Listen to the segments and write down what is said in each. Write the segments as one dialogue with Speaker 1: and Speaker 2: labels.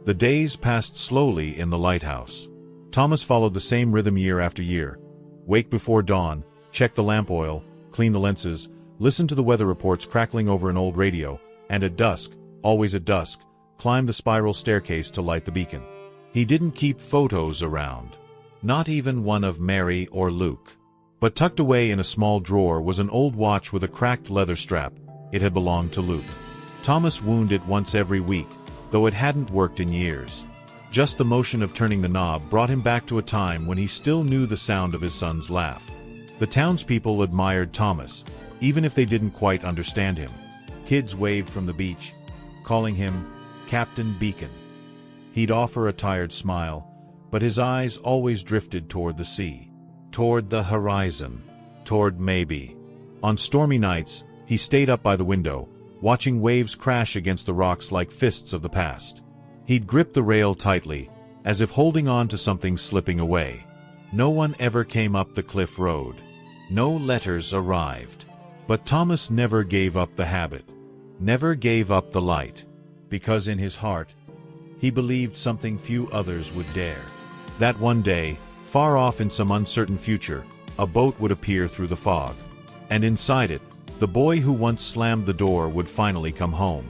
Speaker 1: The days passed slowly in the lighthouse. Thomas followed the same rhythm year after year. Wake before dawn, check the lamp oil, clean the lenses, listen to the weather reports crackling over an old radio, and at dusk, always at dusk, climb the spiral staircase to light the beacon. He didn't keep photos around. Not even one of Mary or Luke. But tucked away in a small drawer was an old watch with a cracked leather strap. It had belonged to Luke. Thomas wound it once every week, though it hadn't worked in years. Just the motion of turning the knob brought him back to a time when he still knew the sound of his son's laugh. The townspeople admired Thomas, even if they didn't quite understand him. Kids waved from the beach, calling him Captain Beacon. He'd offer a tired smile, but his eyes always drifted toward the sea, toward the horizon, toward maybe. On stormy nights, he stayed up by the window, watching waves crash against the rocks like fists of the past. He'd grip the rail tightly, as if holding on to something slipping away. No one ever came up the cliff road. No letters arrived. But Thomas never gave up the habit. Never gave up the light. Because in his heart, he believed something few others would dare. That one day, far off in some uncertain future, a boat would appear through the fog. And inside it, the boy who once slammed the door would finally come home.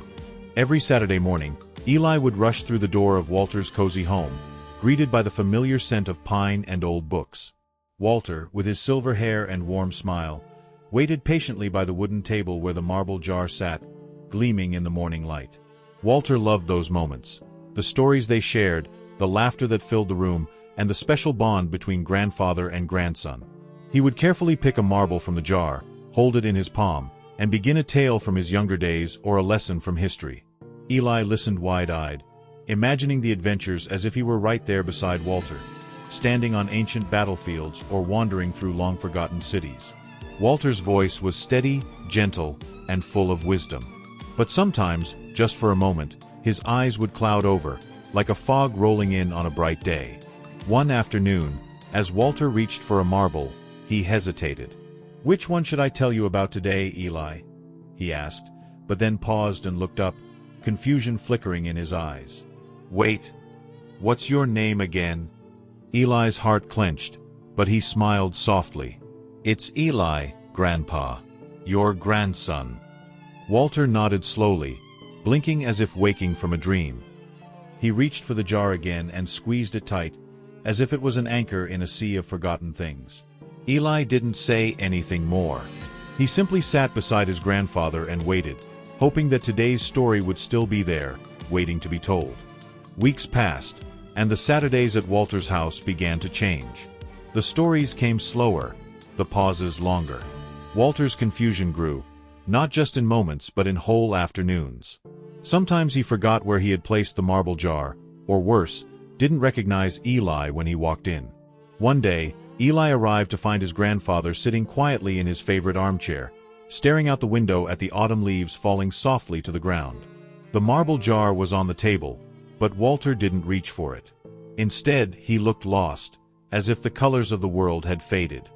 Speaker 1: Every Saturday morning, Eli would rush through the door of Walter's cozy home, greeted by the familiar scent of pine and old books. Walter, with his silver hair and warm smile, waited patiently by the wooden table where the marble jar sat, gleaming in the morning light. Walter loved those moments, the stories they shared, the laughter that filled the room, and the special bond between grandfather and grandson. He would carefully pick a marble from the jar, hold it in his palm, and begin a tale from his younger days or a lesson from history. Eli listened wide-eyed, imagining the adventures as if he were right there beside Walter, standing on ancient battlefields or wandering through long-forgotten cities. Walter's voice was steady, gentle, and full of wisdom. But sometimes, just for a moment, his eyes would cloud over, like a fog rolling in on a bright day. One afternoon, as Walter reached for a marble, he hesitated. "Which one should I tell you about today, Eli?" he asked, but then paused and looked up, confusion flickering in his eyes. "Wait, what's your name again?" Eli's heart clenched, but he smiled softly. "It's Eli, Grandpa, your grandson." Walter nodded slowly, blinking as if waking from a dream. He reached for the jar again and squeezed it tight, as if it was an anchor in a sea of forgotten things. Eli didn't say anything more. He simply sat beside his grandfather and waited, hoping that today's story would still be there, waiting to be told. Weeks passed, and the Saturdays at Walter's house began to change. The stories came slower, the pauses longer. Walter's confusion grew, not just in moments but in whole afternoons. Sometimes he forgot where he had placed the marble jar, or worse, didn't recognize Eli when he walked in. One day, Eli arrived to find his grandfather sitting quietly in his favorite armchair, staring out the window at the autumn leaves falling softly to the ground. The marble jar was on the table, but Walter didn't reach for it. Instead, he looked lost, as if the colors of the world had faded.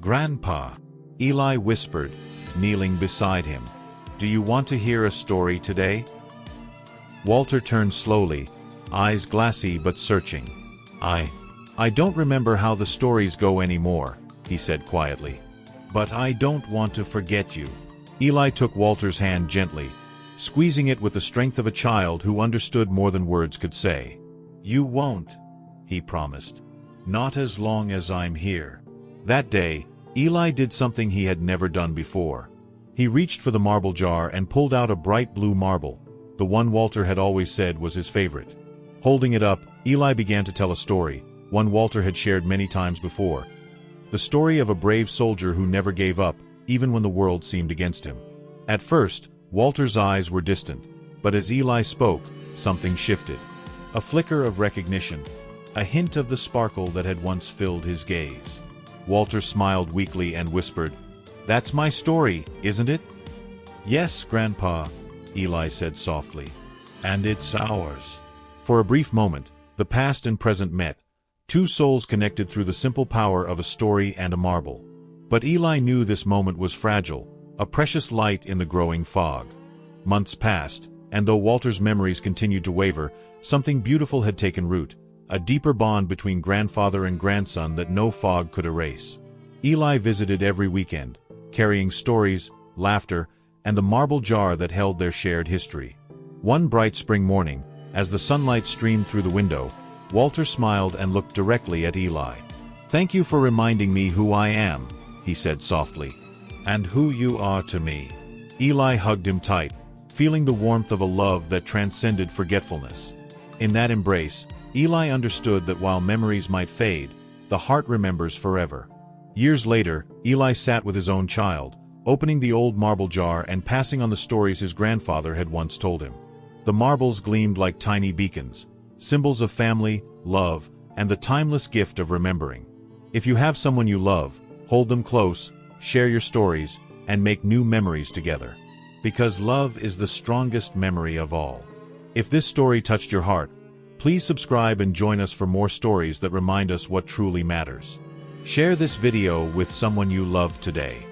Speaker 1: "Grandpa," Eli whispered, kneeling beside him, "do you want to hear a story today?" Walter turned slowly, eyes glassy but searching. I don't remember how the stories go anymore," he said quietly. "But I don't want to forget you." Eli took Walter's hand gently, squeezing it with the strength of a child who understood more than words could say. "You won't," he promised. "Not as long as I'm here." That day, Eli did something he had never done before. He reached for the marble jar and pulled out a bright blue marble, the one Walter had always said was his favorite. Holding it up, Eli began to tell a story, one Walter had shared many times before. The story of a brave soldier who never gave up, even when the world seemed against him. At first, Walter's eyes were distant, but as Eli spoke, something shifted. A flicker of recognition, a hint of the sparkle that had once filled his gaze. Walter smiled weakly and whispered, "That's my story, isn't it?" "Yes, Grandpa," Eli said softly. "And it's ours." For a brief moment, the past and present met, two souls connected through the simple power of a story and a marble. But Eli knew this moment was fragile, a precious light in the growing fog. Months passed, and though Walter's memories continued to waver, Something beautiful had taken root, a deeper bond between grandfather and grandson that no fog could erase. Eli visited every weekend, carrying stories, laughter, and the marble jar that held their shared history. One bright spring morning, as the sunlight streamed through the window, Walter smiled and looked directly at Eli. "Thank you for reminding me who I am," he said softly. "And who you are to me." Eli hugged him tight, feeling the warmth of a love that transcended forgetfulness. In that embrace, Eli understood that while memories might fade, the heart remembers forever. Years later, Eli sat with his own child, opening the old marble jar and passing on the stories his grandfather had once told him. The marbles gleamed like tiny beacons, symbols of family, love, and the timeless gift of remembering. If you have someone you love, hold them close, share your stories, and make new memories together. Because love is the strongest memory of all. If this story touched your heart, please subscribe and join us for more stories that remind us what truly matters. Share this video with someone you love today.